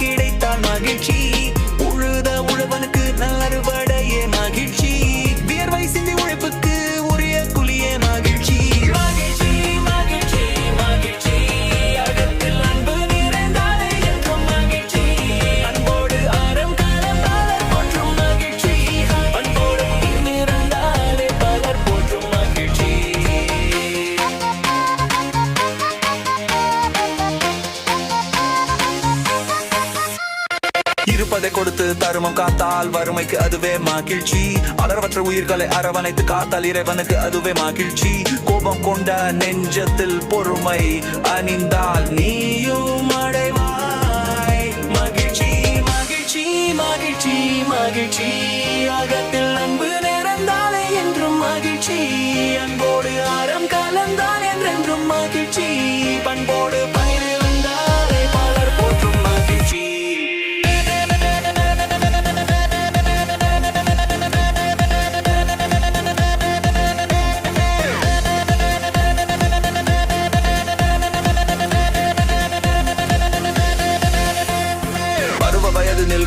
கிடைத்தால் மகிழ்ச்சி, உழுத உழவனுக்கு நல்லறுவடையே மகிழ்ச்சி, வியர்வை சிந்தி உழைப்புக்கு உரிய குழியே மகிழ்ச்சி. மகிழ்ச்சி மகிழ்ச்சி மகிழ்ச்சி, அகத்தில் அன்பு நிறைந்தாலே என்றும் மகிழ்ச்சி, அன்போடு ஆரம் காலம் பலர் போற்றும் மகிழ்ச்சி, அன்போடு நிறைந்தாலே பலர் போற்றும் மகிழ்ச்சி. இருப்பதை கொடுத்து தருமம் காத்தால் வறுமைக்கு அதுவே மகிழ்ச்சி, அலர்வற்ற உயிர்களை அரவணைத்து காத்தால் இறைவனுக்கு அதுவே மகிழ்ச்சி, கோபம் கொண்ட நெஞ்சத்தில் பொறுமை அணிந்தால் நீயும் அடைவாய் மகிழ்ச்சி. மகிழ்ச்சி மகிழ்ச்சி மகிழ்ச்சி, அகத்தில் அன்பு நிறைந்தாலே என்றும் மகிழ்ச்சி, அன்போடு ஆரம் கலந்தால் என்றென்றும் மகிழ்ச்சி, பண்போடு பயிர் வந்தாலே பலர் போற்றும் மகிழ்ச்சி.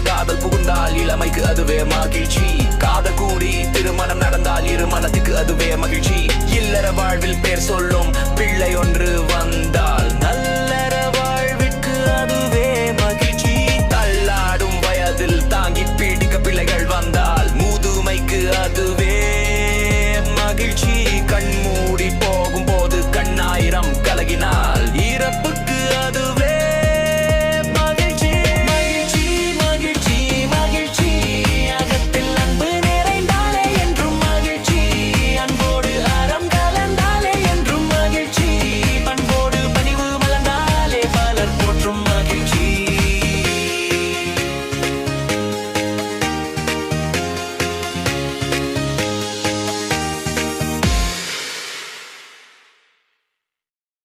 காதல் புகுந்தால் இளமைக்கு அதுவே மகிழ்ச்சி, காதல் கூடி திருமணம் நடந்தால் இரு மனத்துக்கு அதுவே மகிழ்ச்சி, இல்லற வாழ்வில் பேர் சொல்லும் பிள்ளை ஒன்று வந்தால் நல்ல